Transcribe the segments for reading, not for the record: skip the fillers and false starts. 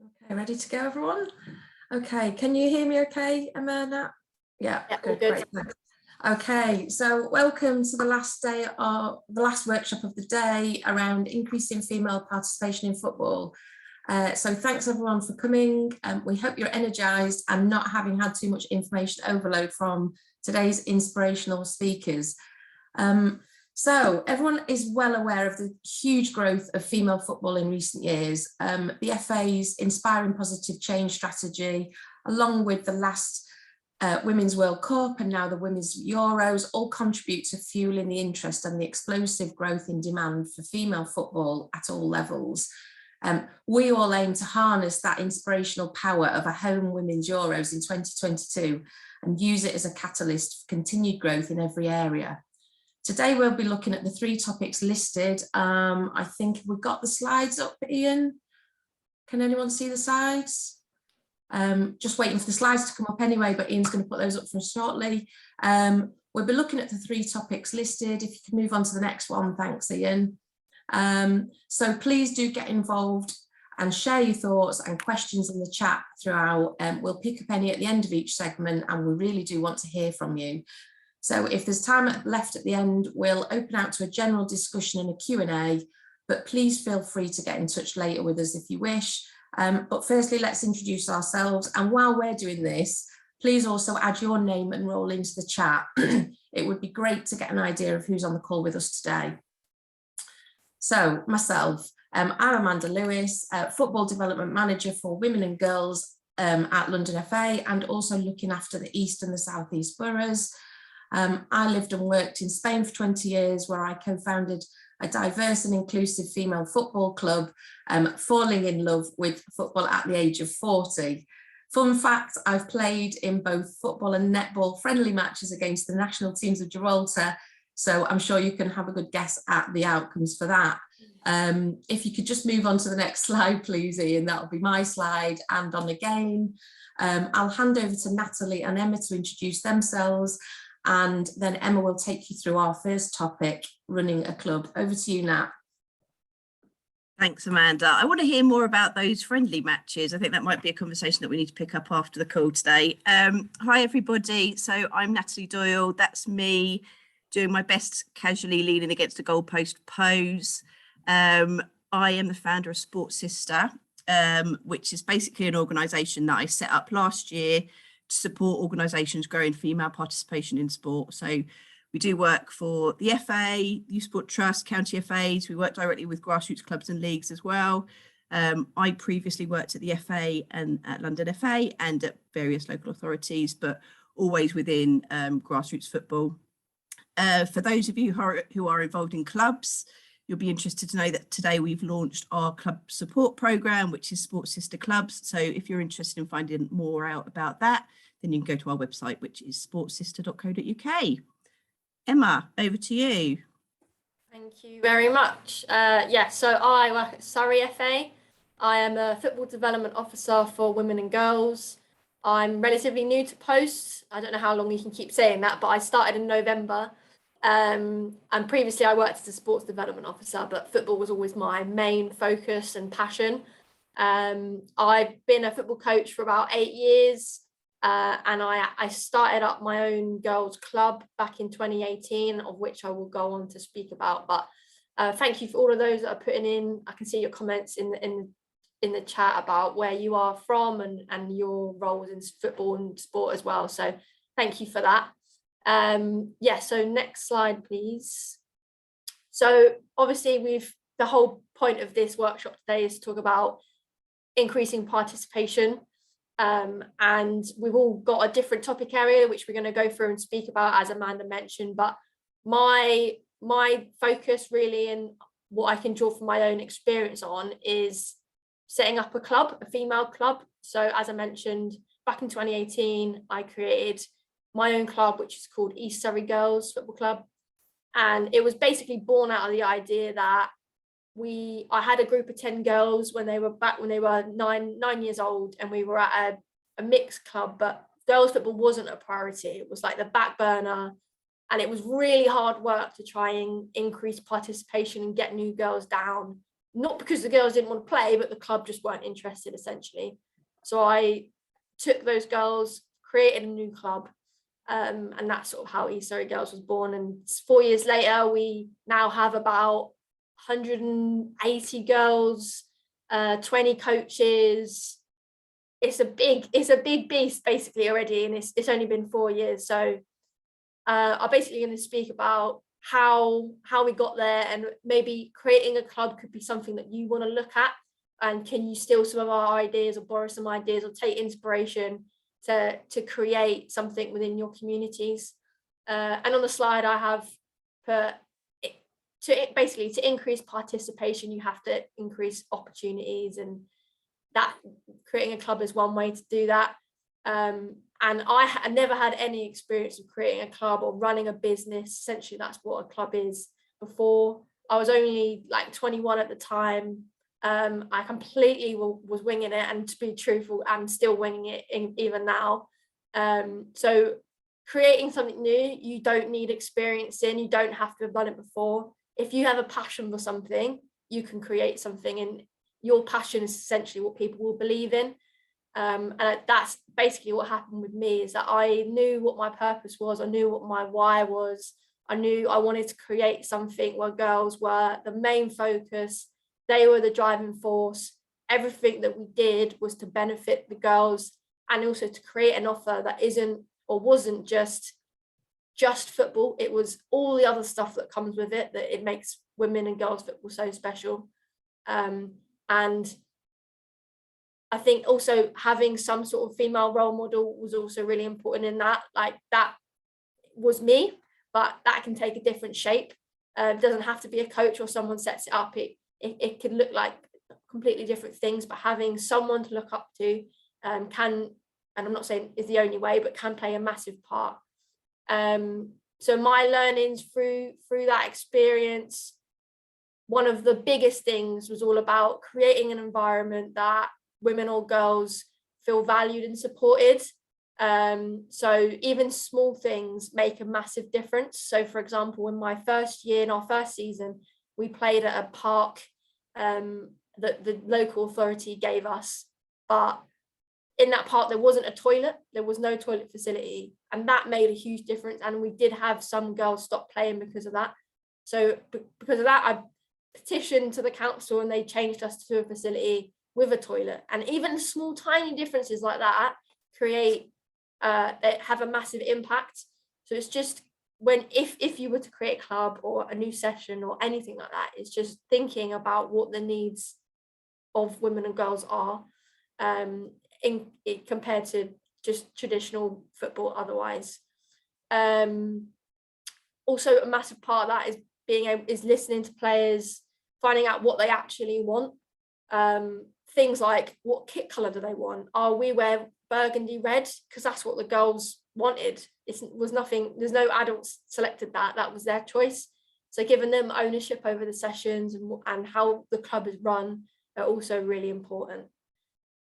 Okay, ready to go, everyone? Okay, can you hear me okay, Emma? Yeah, good, great, thanks. Okay, so welcome to the last day of the last workshop of the day around increasing female participation in football. So thanks everyone for coming. We hope you're energised and not having had too much information overload from today's inspirational speakers. So everyone is well aware of the huge growth of female football in recent years. The FA's Inspiring Positive Change strategy, along with the last Women's World Cup and now the Women's Euros, all contribute to fueling the interest and the explosive growth in demand for female football at all levels. We all aim to harness that inspirational power of a home Women's Euros in 2022 and use it as a catalyst for continued growth in every area. Today we'll be looking at the 3 topics listed. I think we've got the slides up, Ian. Can anyone see the slides? Just waiting for the slides to come up anyway, but Ian's going to put those up for us shortly. We'll be looking at the 3 topics listed. If you can move on to the next one, thanks, Ian. So please do get involved and share your thoughts and questions in the chat throughout. We'll pick up any at the end of each segment, and we really do want to hear from you. So if there's time left at the end, we'll open out to a general discussion and a Q&A, but please feel free to get in touch later with us if you wish. But firstly, let's introduce ourselves. And while we're doing this, please also add your name and role into the chat. It would be great to get an idea of who's on the call with us today. So myself, I'm Amanda Lewis, Football Development Manager for Women and Girls at London FA, and also looking after the East and the South East boroughs. I lived and worked in Spain for 20 years, where I co-founded a diverse and inclusive female football club, falling in love with football at the age of 40. Fun fact, I've played in both football and netball friendly matches against the national teams of Gibraltar, so I'm sure you can have a good guess at the outcomes for that. If you could just move on to the next slide, please, Ian, that'll be my slide, and on again. I'll hand over to Natalie and Emma to introduce themselves, and then Emma will take you through our first topic, running a club. Over to you, Nat. Thanks, Amanda. I want to hear more about those friendly matches. I think that might be a conversation that we need to pick up after the call today. Hi, everybody. So I'm Natalie Doyle. That's me doing my best casually leaning against a goalpost pose. I am the founder of Sports Sister, which is basically an organisation that I set up last year to support organisations growing female participation in sport. So we do work for the FA, Youth Sport Trust, County FAs. We work directly with grassroots clubs and leagues as well. I previously worked at the FA and at London FA and at various local authorities, but always within grassroots football. For those of you who are involved in clubs, you'll be interested to know that today we've launched our club support programme, which is Sports Sister Clubs. So if you're interested in finding more out about that, then you can go to our website, which is sportssister.co.uk. Emma, over to you. Thank you very much. So I work at Surrey FA. I am a football development officer for women and girls. I'm relatively new to post. I don't know how long you can keep saying that, but I started in November. And previously I worked as a sports development officer, but football was always my main focus and passion. I've been a football coach for about 8 years. And I started up my own girls club back in 2018, of which I will go on to speak about. But thank you for all of those that are putting in. I can see your comments in the chat about where you are from and your roles in football and sport as well. So thank you for that. So next slide, please. So obviously the whole point of this workshop today is to talk about increasing participation. And we've all got a different topic area which we're going to go through and speak about, as Amanda mentioned, but my focus really, and what I can draw from my own experience on, is setting up a club, a female club. So as I mentioned, back in 2018 I created my own club, which is called East Surrey Girls Football Club, and it was basically born out of the idea that I had a group of 10 girls when they were nine years old, and we were at a mixed club, but girls football wasn't a priority. It was like the back burner, and it was really hard work to try and increase participation and get new girls down not because the girls didn't want to play, but the club just weren't interested, essentially. So I took those girls, created a new club, and that's sort of how East Surrey Girls was born. And 4 years later, we now have about 180 girls, 20 coaches. It's a big beast basically already, and it's only been 4 years. So I'm basically going to speak about how we got there, and maybe creating a club could be something that you want to look at, and can you steal some of our ideas or borrow some ideas or take inspiration to create something within your communities. And on the slide I have put to increase participation, you have to increase opportunities, and that creating a club is one way to do that. And I never had any experience of creating a club or running a business. Essentially, that's what a club is. Before, I was only like 21 at the time. I completely was winging it, and to be truthful, I'm still winging it even now. So creating something new, you don't need experience in, you don't have to have done it before. If you have a passion for something, you can create something, and your passion is essentially what people will believe in. And that's basically what happened with me, is that I knew what my purpose was, I knew what my why was, I knew I wanted to create something where girls were the main focus, they were the driving force. Everything that we did was to benefit the girls, and also to create an offer that isn't or wasn't just football. It was all the other stuff that comes with it, that it makes women and girls football so special. And I think also having some sort of female role model was also really important in that. Like, that was me, but that can take a different shape. It doesn't have to be a coach or someone sets it up. It can look like completely different things, but having someone to look up to can, and I'm not saying is the only way, but can play a massive part. So my learnings through that experience, one of the biggest things was all about creating an environment that women or girls feel valued and supported. So even small things make a massive difference. So for example, in my first year, in our first season, we played at a park that the local authority gave us, but in that park there wasn't a toilet, there was no toilet facility, and that made a huge difference. And we did have some girls stop playing because of that. So because of that, I petitioned to the council, and they changed us to a facility with a toilet. And even small tiny differences like that they have a massive impact. So it's just, when if you were to create a club or a new session or anything like that, it's just thinking about what the needs of women and girls are, compared to just traditional football otherwise. Also a massive part of that is listening to players, finding out what they actually want. Things like, what kit colour do they want? We wear burgundy red because that's what the girls wanted. There's no adults selected that was their choice. So giving them ownership over the sessions and how the club is run are also really important.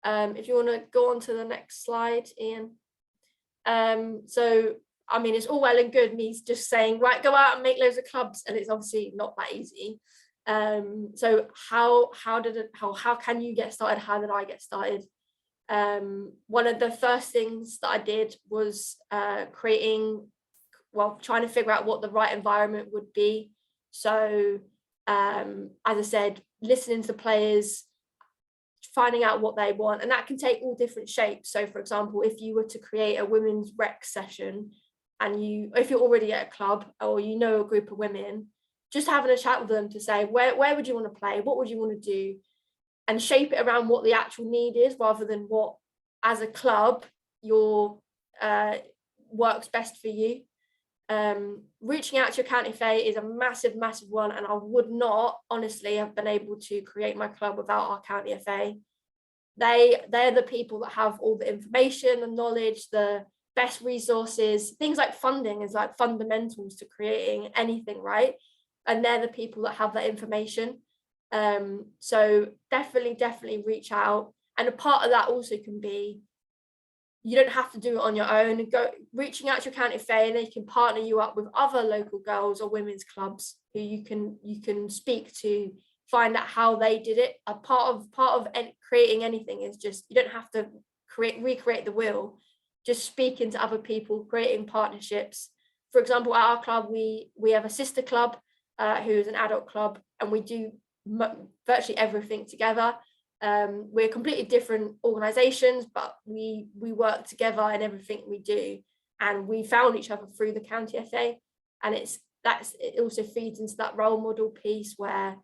If you want to go on to the next slide, Ian. So I mean, it's all well and good me just saying, right, go out and make loads of clubs, and it's obviously not that easy. So how can you get started? How did I get started? One of the first things that I did was trying to figure out what the right environment would be. So as I said, listening to players, finding out what they want, and that can take all different shapes. So for example, if you were to create a women's rec session, and if you're already at a club or you know a group of women, just having a chat with them to say, where would you want to play? What would you want to do? And shape it around what the actual need is, rather than what, as a club, your works best for you. Reaching out to your county FA is a massive one, and I would not honestly have been able to create my club without our county FA. They're the people that have all the information, the knowledge, the best resources. Things like funding is like fundamentals to creating anything, right? And they're the people that have that information. So definitely reach out. And a part of that also can be, you don't have to do it on your own. Reaching out to your county FA, and they can partner you up with other local girls or women's clubs who you can speak to find out how they did it. A part of creating anything is just, you don't have to recreate the wheel. Just speaking to other people, creating partnerships. For example, at our club, we have a sister club who is an adult club, and we do virtually everything together. We're completely different organisations, but we work together in everything we do, and we found each other through the county FA, and it also feeds into that role model piece where,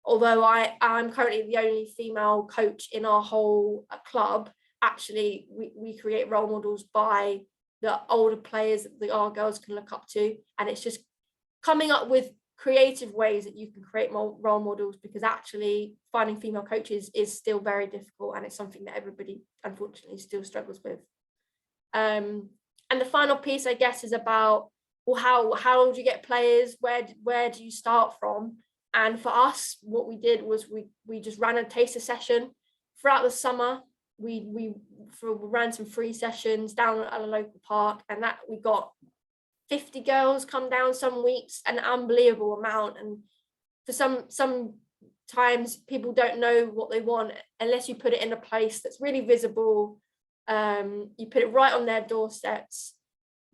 although I'm currently the only female coach in our whole club, actually we create role models by the older players that our girls can look up to, and it's just coming up with creative ways that you can create more role models, because actually finding female coaches is still very difficult, and it's something that everybody unfortunately still struggles with. And the final piece, I guess, is about, well, how do you get players? Where do you start from? And for us, what we did was we just ran a taster session throughout the summer. We ran some free sessions down at a local park, and that we got 50 girls come down some weeks, an unbelievable amount. And for some times people don't know what they want unless you put it in a place that's really visible. You put it right on their doorsteps,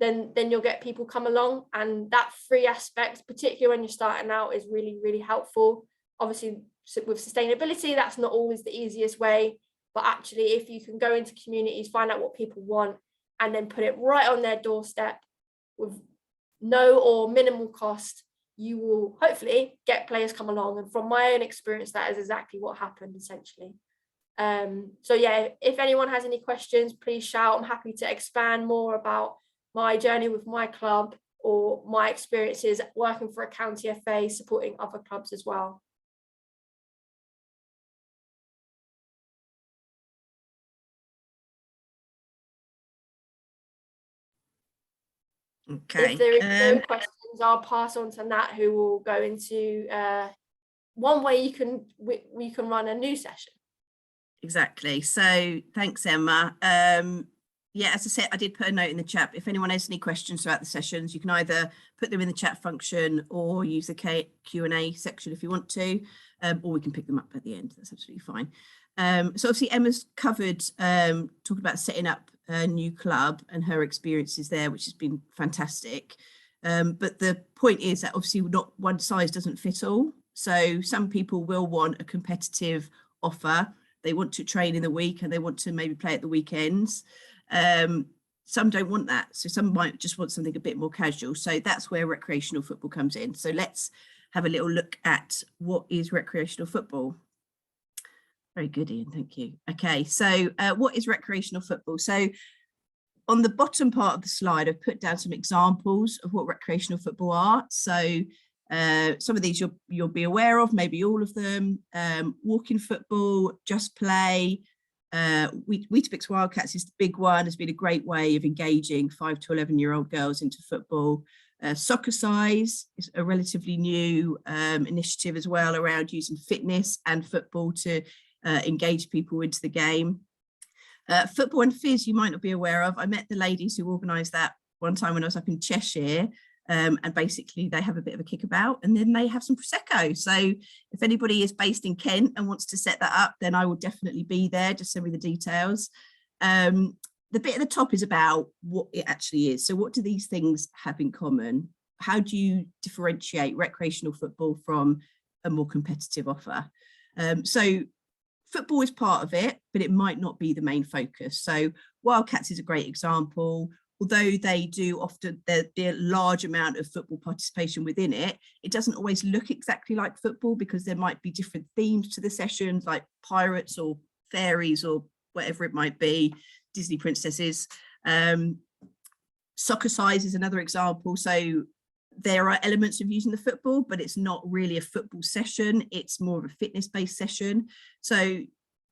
then you'll get people come along, and that free aspect, particularly when you're starting out, is really, really helpful. Obviously with sustainability, that's not always the easiest way, but actually if you can go into communities, find out what people want, and then put it right on their doorstep with no or minimal cost, you will hopefully get players come along. And from my own experience, that is exactly what happened essentially. So yeah, if anyone has any questions, please shout. I'm happy to expand more about my journey with my club or my experiences working for a county FA, supporting other clubs as well. Okay. If there is no questions, I'll pass on to Nat, who will go into one way we can run a new session. Exactly. So thanks, Emma. Yeah, as I said, I did put a note in the chat. If anyone has any questions throughout the sessions, you can either put them in the chat function or use the Q&A section if you want to, or we can pick them up at the end. That's absolutely fine. So obviously Emma's covered talking about setting up a new club and her experiences there, which has been fantastic. But the point is that obviously not one size doesn't fit all. So some people will want a competitive offer. They want to train in the week and they want to maybe play at the weekends. Some don't want that. So some might just want something a bit more casual. So that's where recreational football comes in. So let's have a little look at what is recreational football. Very good, Ian, thank you. Okay, so what is recreational football? So on the bottom part of the slide, I've put down some examples of what recreational football are. So some of these you'll be aware of, maybe all of them. Walking football, just play. Weetabix Wildcats is the big one. Has been a great way of engaging 5 to 11-year-old girls into football. Soccer Size is a relatively new initiative as well around using fitness and football to engage people into the game. Football and Fizz you might not be aware of. I met the ladies who organised that one time when I was up in Cheshire, and basically they have a bit of a kickabout and then they have some Prosecco. So if anybody is based in Kent and wants to set that up, then I will definitely be there. Just send me the details. The bit at the top is about what it actually is. So what do these things have in common? How do you differentiate recreational football from a more competitive offer? So football is part of it, but it might not be the main focus. So Wildcats is a great example. Although they do often, there'll be a large amount of football participation within it, it doesn't always look exactly like football because there might be different themes to the sessions, like pirates or fairies or whatever it might be, Disney princesses. Soccer Size is another example. So there are elements of using the football, but it's not really a football session. It's more of a fitness-based session. So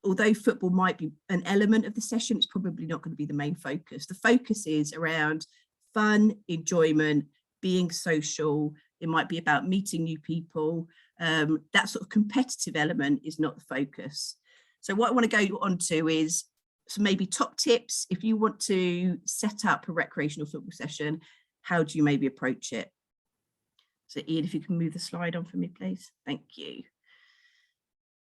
although football might be an element of the session, it's probably not going to be the main focus. The focus is around fun, enjoyment, being social. It might be about meeting new people. That sort of competitive element is not the focus. So what I want to go on to is some maybe top tips. If you want to set up a recreational football session, how do you maybe approach it? So Ian, if you can move the slide on for me, please. Thank you.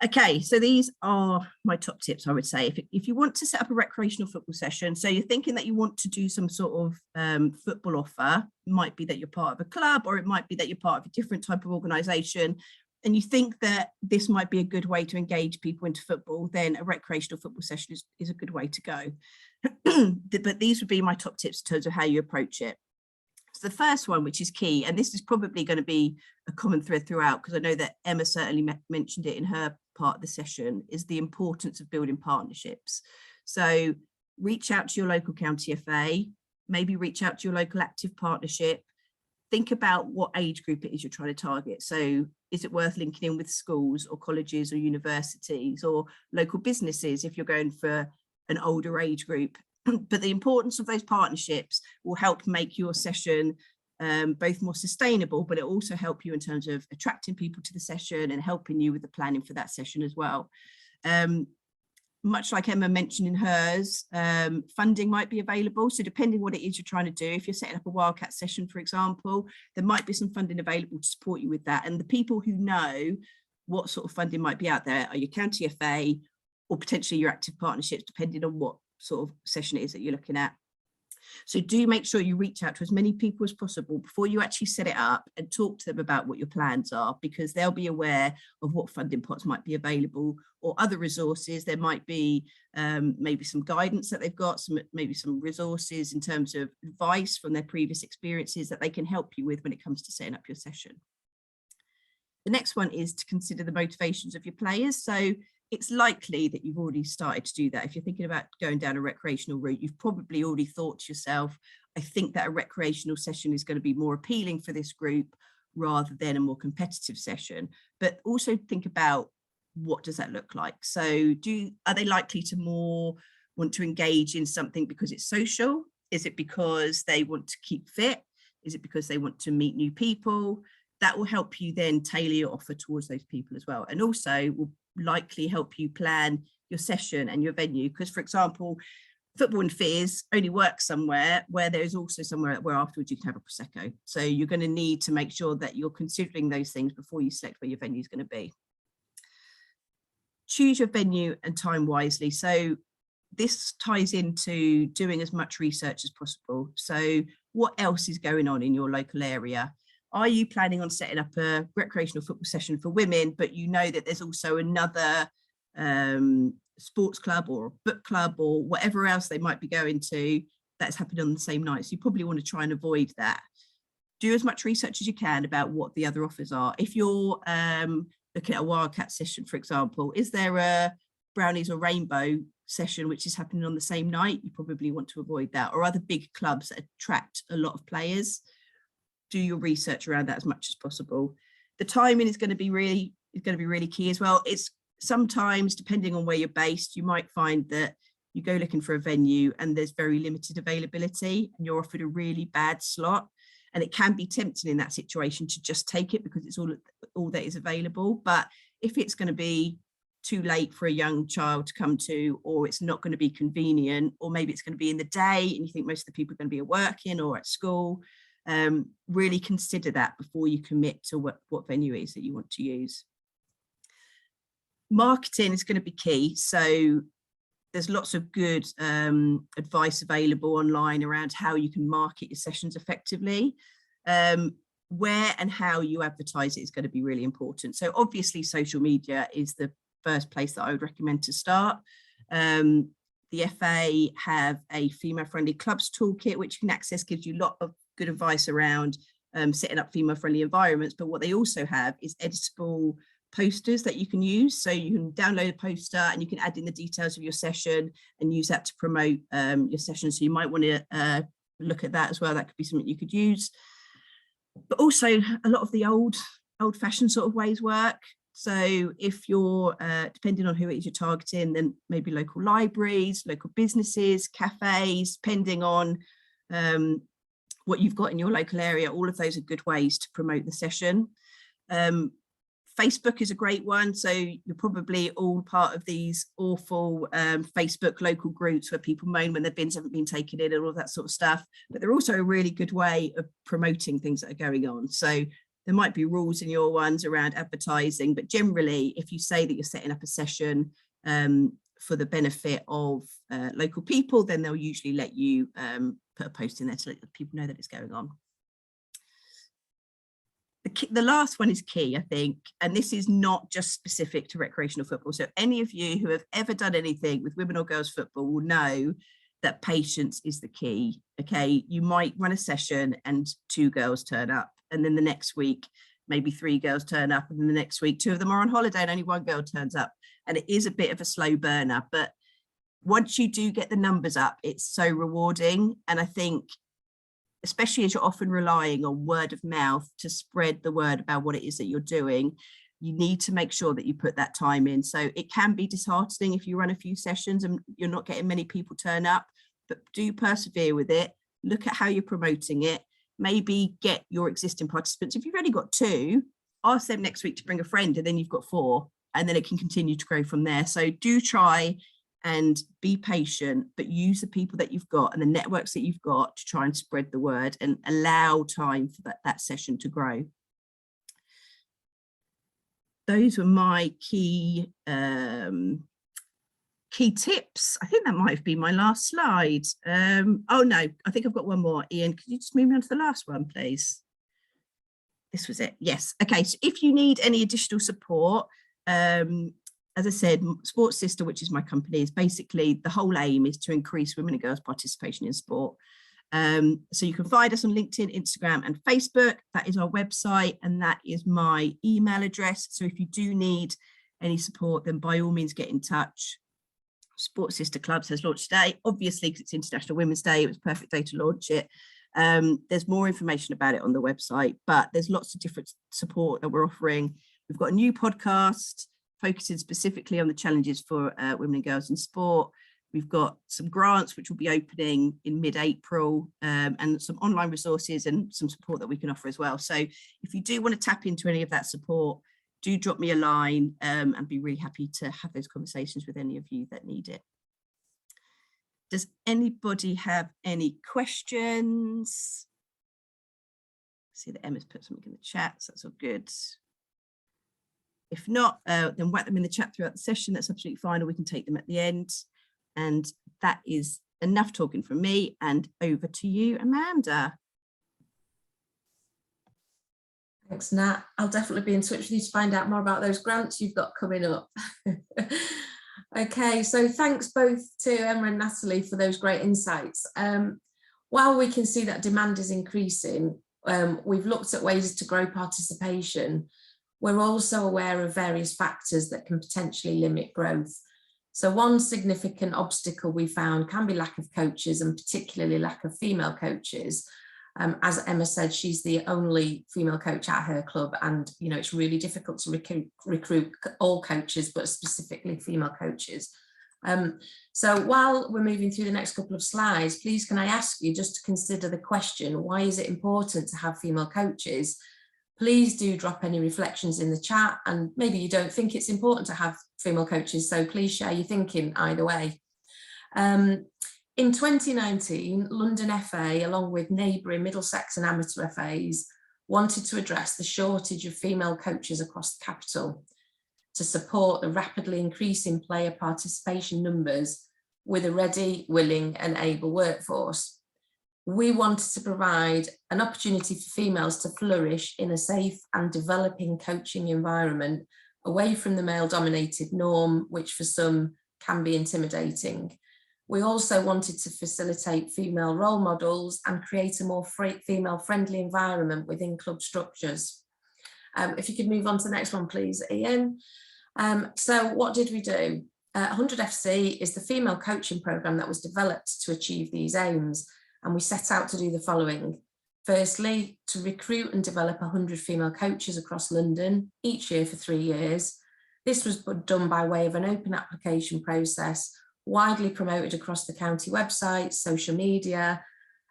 Okay, so these are my top tips, I would say. If you want to set up a recreational football session, so you're thinking that you want to do some sort of football offer, it might be that you're part of a club, or it might be that you're part of a different type of organisation, and you think that this might be a good way to engage people into football, then a recreational football session is a good way to go. But these would be my top tips in terms of how you approach it. So the first one, which is key, and this is probably going to be a common thread throughout, because I know that Emma certainly mentioned it in her part of the session, is the importance of building partnerships. So reach out to your local county FA, maybe reach out to your local active partnership. Think about what age group it is you're trying to target. So is it worth linking in with schools or colleges or universities or local businesses if you're going for an older age group? But the importance of those partnerships will help make your session both more sustainable, but it also help you in terms of attracting people to the session and helping you with the planning for that session as well. Much like Emma mentioned in hers, funding might be available. So depending what it is you're trying to do, if you're setting up a Wildcat session, for example, there might be some funding available to support you with that. And the people who know what sort of funding might be out there are your county FA or potentially your active partnerships, depending on what sort of session it is that you're looking at. So do make sure you reach out to as many people as possible before you actually set it up and talk to them about what your plans are, because they'll be aware of what funding pots might be available or other resources. There might be maybe some guidance that they've got, maybe some resources in terms of advice from their previous experiences that they can help you with when it comes to setting up your session. The next one is to consider the motivations of your players. So it's likely that you've already started to do that. If you're thinking about going down a recreational route, you've probably already thought to yourself, I think that a recreational session is going to be more appealing for this group rather than a more competitive session. But also think about, what does that look like? So are they likely to more want to engage in something because it's social? Is it because they want to keep fit? Is it because they want to meet new people? That will help you then tailor your offer towards those people as well. And also will likely help you plan your session and your venue, because for example, football and fears only work somewhere where there's also somewhere where afterwards you can have a prosecco. So you're going to need to make sure that you're considering those things before you select where your venue is going to be. Choose your venue and time wisely. So this ties into doing as much research as possible. So what else is going on in your local area? Are you planning on setting up a recreational football session for women, but you know that there's also another sports club or book club or whatever else they might be going to that's happening on the same night? So you probably want to try and avoid that. Do as much research as you can about what the other offers are. If you're looking at a Wildcat session, for example, is there a brownies or rainbow session which is happening on the same night? You probably want to avoid that. Or other big clubs that attract a lot of players. Do your research around that as much as possible. The timing is going to be really key as well. It's sometimes, depending on where you're based, you might find that you go looking for a venue and there's very limited availability and you're offered a really bad slot. And it can be tempting in that situation to just take it because it's all that is available. But if it's going to be too late for a young child to come to, or it's not going to be convenient, or maybe it's going to be in the day and you think most of the people are going to be working or at school, really consider that before you commit to what venue it is that you want to use. Marketing is going to be key. So there's lots of good advice available online around how you can market your sessions effectively. Where and how you advertise it is going to be really important. So obviously social media is the first place that I would recommend to start. The FA have a female-friendly clubs toolkit, which you can access, gives you a lot of good advice around setting up female-friendly environments. But what they also have is editable posters that you can use. So you can download a poster and you can add in the details of your session and use that to promote your session. So you might want to look at that as well. That could be something you could use. But also a lot of the old-fashioned sort of ways work. So if you're, depending on who it is you're targeting, then maybe local libraries, local businesses, cafes, depending on what you've got in your local area, all of those are good ways to promote the session. Facebook is a great one. So you're probably all part of these awful Facebook local groups where people moan when their bins haven't been taken in and all that sort of stuff. But they're also a really good way of promoting things that are going on. So There might be rules in your ones around advertising, but generally, if you say that you're setting up a session for the benefit of local people, then they'll usually let you put a post in there to let people know that it's going on. The last one is key, I think, and this is not just specific to recreational football. So any of you who have ever done anything with women or girls football will know that patience is the key. Okay, you might run a session and 2 girls turn up, and then the next week maybe 3 girls turn up, and then the next week 2 of them are on holiday and only 1 girl turns up, and it is a bit of a slow burner. But once you do get the numbers up, it's so rewarding. And I think, especially as you're often relying on word of mouth to spread the word about what it is that you're doing, you need to make sure that you put that time in. So it can be disheartening if you run a few sessions and you're not getting many people turn up, but do persevere with it. Look at how you're promoting it. Maybe get your existing participants. If you've only got 2, ask them next week to bring a friend, and then you've got 4, and then it can continue to grow from there. So do try and be patient, but use the people that you've got and the networks that you've got to try and spread the word and allow time for that session to grow. Those were my key tips. I think that might have been my last slide. Oh no, I think I've got one more. Ian, could you just move me on to the last one, please? This was it. Yes. Okay. So if you need any additional support, as I said, Sports Sister, which is my company, is basically the whole aim is to increase women and girls' participation in sport. So you can find us on LinkedIn, Instagram and Facebook. That is our website, and that is my email address. So if you do need any support, then by all means get in touch. Sports Sister Clubs has launched today, obviously because it's International Women's Day. It was a perfect day to launch it. There's more information about it on the website, but there's lots of different support that we're offering. We've got a new podcast focusing specifically on the challenges for women and girls in sport. We've got some grants which will be opening in mid-April, and some online resources and some support that we can offer as well. So if you do want to tap into any of that support, do drop me a line, and be really happy to have those conversations with any of you that need it. Does anybody have any questions? I see that Emma's put something in the chat, so that's all good. If not, then whack them in the chat throughout the session. That's absolutely fine, or we can take them at the end. And that is enough talking from me, and over to you, Amanda. Thanks, Nat. I'll definitely be in touch with you to find out more about those grants you've got coming up. Okay, so thanks both to Emma and Natalie for those great insights. While we can see that demand is increasing, we've looked at ways to grow participation. We're also aware of various factors that can potentially limit growth. So one significant obstacle we found can be lack of coaches, and particularly lack of female coaches. As Emma said, she's the only female coach at her club, and you know it's really difficult to recruit all coaches, but specifically female coaches. So while we're moving through the next couple of slides, please can I ask you just to consider the question, why is it important to have female coaches? Please do drop any reflections in the chat, and maybe you don't think it's important to have female coaches, so please share your thinking either way. In 2019, London FA, along with neighbouring Middlesex and amateur FAs, wanted to address the shortage of female coaches across the capital to support the rapidly increasing player participation numbers with a ready, willing and able workforce. We wanted to provide an opportunity for females to flourish in a safe and developing coaching environment away from the male-dominated norm, which for some can be intimidating. We also wanted to facilitate female role models and create a more female-friendly environment within club structures. If you could move on to the next one, please, Ian. So what did we do? 100 FC is the female coaching programme that was developed to achieve these aims. And we set out to do the following. Firstly, to recruit and develop 100 female coaches across London each year for 3 years. This was done by way of an open application process, widely promoted across the county website, social media.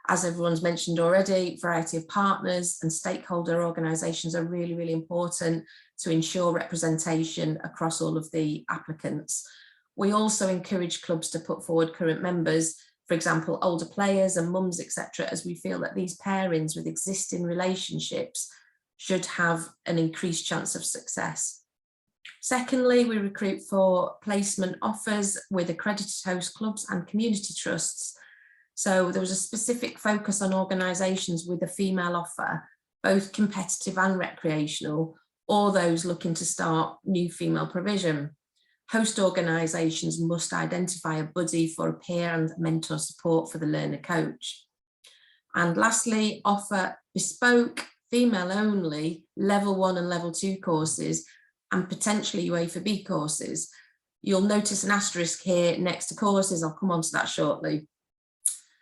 As everyone's mentioned already, variety of partners and stakeholder organisations are really, really important to ensure representation across all of the applicants. We also encourage clubs to put forward current members, for example, older players and mums, etc., as we feel that these pairings with existing relationships should have an increased chance of success. Secondly, we recruit for placement offers with accredited host clubs and community trusts. So there was a specific focus on organisations with a female offer, both competitive and recreational, or those looking to start new female provision. Host organisations must identify a buddy for a peer and mentor support for the learner coach. And lastly, offer bespoke, female only, level 1 and level 2 courses and potentially UEFA B courses. You'll notice an asterisk here next to courses. I'll come on to that shortly.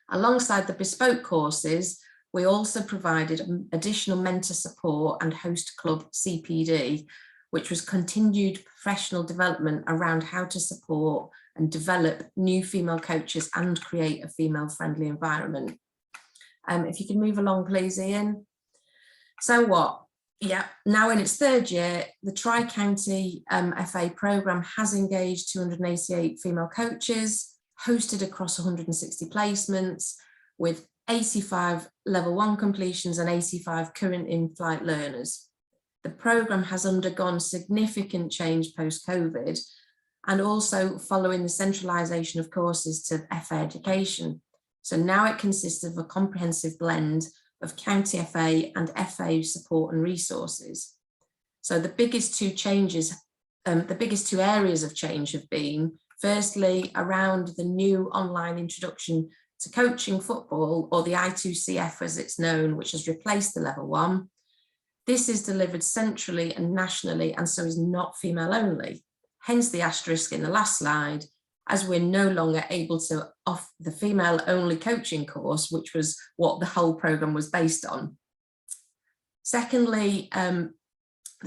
Alongside the bespoke courses, we also provided additional mentor support and host club CPD, which was continued professional development around how to support and develop new female coaches and create a female-friendly environment. If you can move along, please, Ian. So what? Yeah, now in its third year, the Tri-County FA programme has engaged 288 female coaches, hosted across 160 placements, with 85 level 1 completions and 85 current in-flight learners. The programme has undergone significant change post-COVID and also following the centralisation of courses to FA education. So now it consists of a comprehensive blend of County FA and FA support and resources. So the biggest two changes, the biggest two areas of change have been, firstly, around the new online introduction to coaching football, or the I2CF as it's known, which has replaced the level 1. This is delivered centrally and nationally, and so is not female only. Hence the asterisk in the last slide, as we're no longer able to offer the female only coaching course, which was what the whole programme was based on. Secondly, the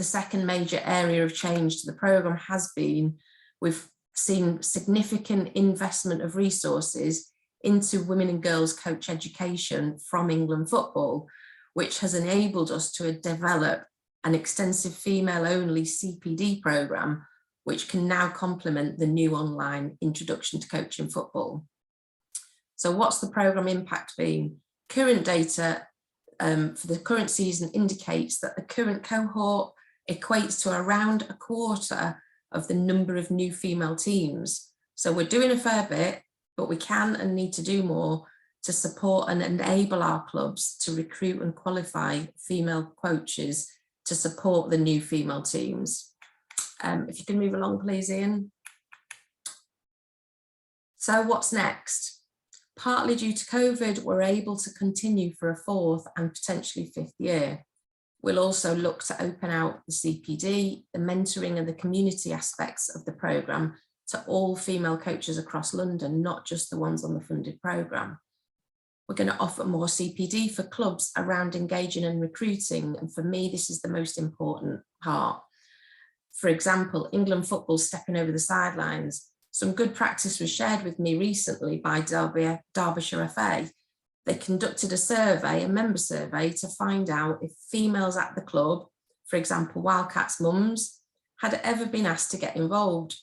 second major area of change to the programme has been, we've seen significant investment of resources into women and girls coach education from England Football, which has enabled us to develop an extensive female only CPD programme, which can now complement the new online introduction to coaching football. So what's the programme impact been? Current data for the current season indicates that the current cohort equates to around a quarter of the number of new female teams. So we're doing a fair bit, but we can and need to do more to support and enable our clubs to recruit and qualify female coaches to support the new female teams. If you can move along, please, Ian. So what's next? Partly due to COVID, we're able to continue for a 4th and potentially 5th year. We'll also look to open out the CPD, the mentoring and the community aspects of the programme to all female coaches across London, not just the ones on the funded programme. We're going to offer more CPD for clubs around engaging and recruiting, and for me, this is the most important part. For example, England Football stepping over the sidelines. Some good practice was shared with me recently by Derbyshire FA. They conducted a survey, a member survey, to find out if females at the club, for example, Wildcats mums, had ever been asked to get involved.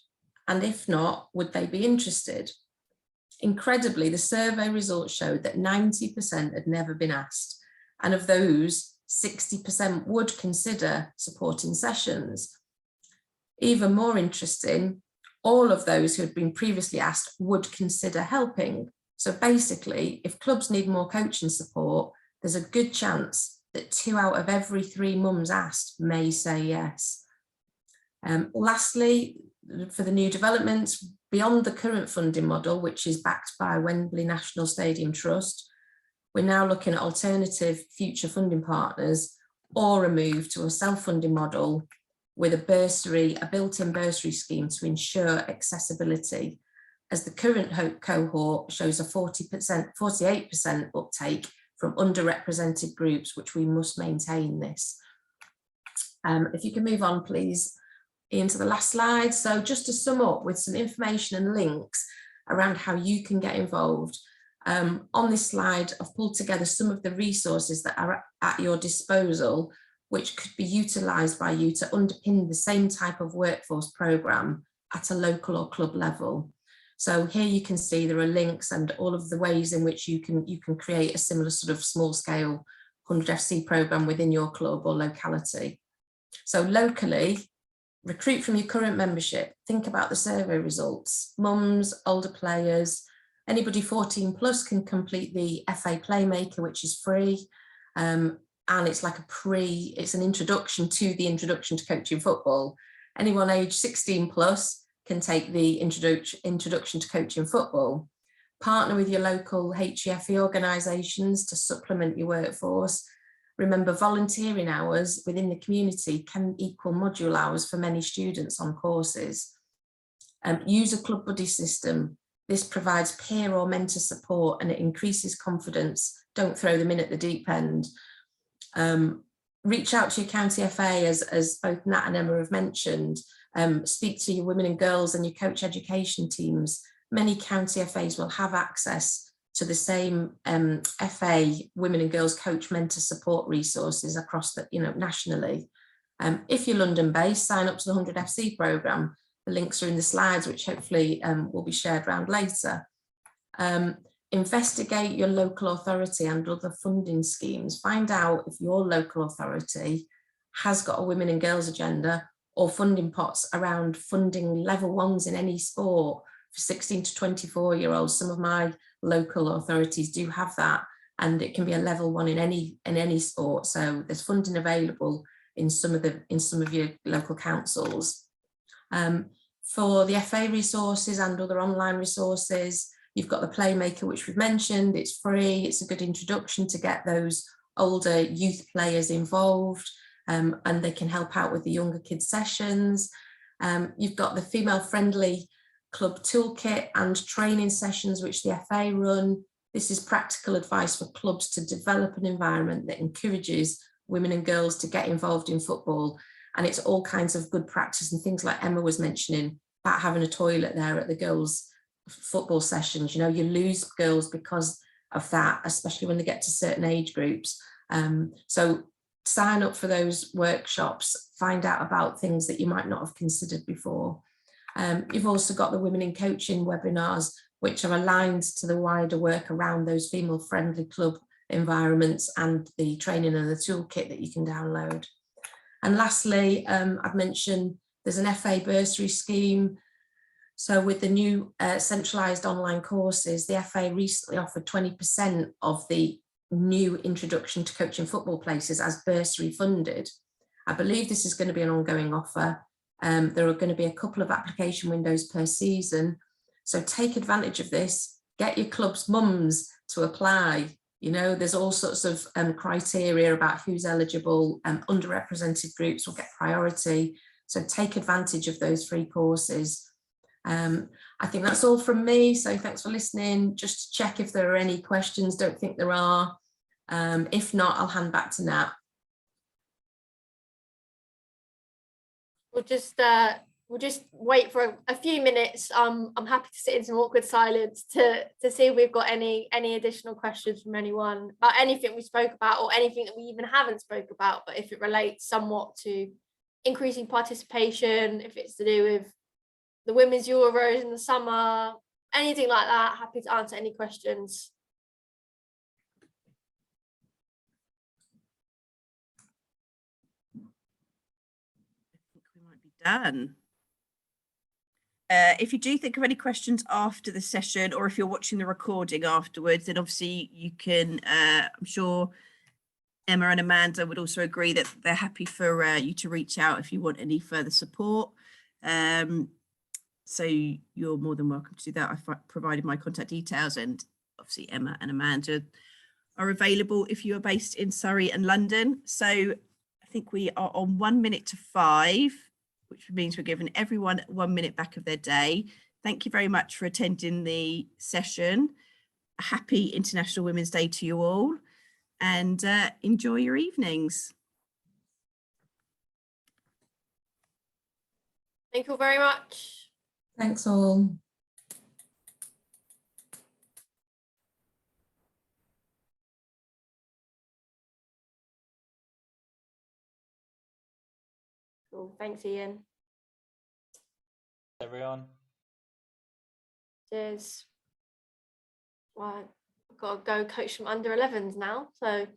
And if not, would they be interested? Incredibly, the survey results showed that 90% had never been asked. And of those, 60% would consider supporting sessions. Even more interesting, all of those who had been previously asked would consider helping. So basically, if clubs need more coaching support, there's a good chance that 2 out of every 3 mums asked may say yes. Lastly, for the new developments, beyond the current funding model, which is backed by Wembley National Stadium Trust, we're now looking at alternative future funding partners or a move to a self-funding model with a built-in bursary scheme to ensure accessibility, as the current cohort shows a 48% uptake from underrepresented groups, which we must maintain this. If you can move on, please, Ian, to the last slide. So just to sum up with some information and links around how you can get involved. On this slide, I've pulled together some of the resources that are at your disposal, which could be utilised by you to underpin the same type of workforce programme at a local or club level. So here you can see there are links and all of the ways in which you can create a similar sort of small scale 100FC programme within your club or locality. So locally, recruit from your current membership. Think about the survey results. Mums, older players, anybody 14 plus can complete the FA Playmaker, which is free. And it's like it's an introduction to the introduction to coaching football. Anyone age 16 plus can take the introduction to coaching football. Partner with your local HEFE organisations to supplement your workforce. Remember, volunteering hours within the community can equal module hours for many students on courses. Use a club buddy system. This provides peer or mentor support and it increases confidence. Don't throw them in at the deep end. Reach out to your county FA, as both Nat and Emma have mentioned. Speak to your women and girls and your coach education teams. Many county FAs will have access to the same FA women and girls coach mentor support resources across the, nationally. If you're London based, sign up to the 100 FC programme. The links are in the slides, which hopefully will be shared around later. Investigate your local authority and other funding schemes. Find out if your local authority has got a women and girls agenda or funding pots around funding level ones in any sport for 16 to 24-year-olds. Some of my local authorities do have that, and it can be a level one in any sport. So there's funding available in some of your local councils. For the FA resources and other online resources, you've got the Playmaker, which we've mentioned. It's free. It's a good introduction to get those older youth players involved, and they can help out with the younger kids sessions. You've got the female friendly club toolkit and training sessions, which the FA run. This is practical advice for clubs to develop an environment that encourages women and girls to get involved in football. And it's all kinds of good practice and things like Emma was mentioning about having a toilet there at the girls' football sessions. You lose girls because of that, especially when they get to certain age groups. So sign up for those workshops, find out about things that you might not have considered before. You've also got the Women in Coaching webinars, which are aligned to the wider work around those female-friendly club environments and the training and the toolkit that you can download. And lastly, I've mentioned there's an FA bursary scheme. So with the new centralised online courses, the FA recently offered 20% of the new introduction to coaching football places as bursary funded. I believe this is going to be an ongoing offer. There are going to be a couple of application windows per season. So take advantage of this, get your club's mums to apply. There's all sorts of criteria about who's eligible. Underrepresented groups will get priority. So take advantage of those free courses. I think that's all from me. So thanks for listening. Just to check if there are any questions. Don't think there are. If not, I'll hand back to Nat. We'll just wait for a few minutes. I'm happy to sit in some awkward silence to see if we've got any additional questions from anyone about anything we spoke about or anything that we even haven't spoke about, but if it relates somewhat to increasing participation, if it's to do with the Women's Euros in the summer, anything like that, happy to answer any questions. Done. If you do think of any questions after the session, or if you're watching the recording afterwards, then obviously you can, I'm sure Emma and Amanda would also agree that they're happy for you to reach out if you want any further support. So you're more than welcome to do that. I've provided my contact details, and obviously Emma and Amanda are available if you are based in Surrey and London. So I think we are on 1 minute to 5. Which means we're giving everyone 1 minute back of their day. Thank you very much for attending the session. A happy International Women's Day to you all, and enjoy your evenings. Thank you very much. Thanks all. Cool. Thanks, Ian. Everyone. Cheers. Right. got to go coach some under 11s now. So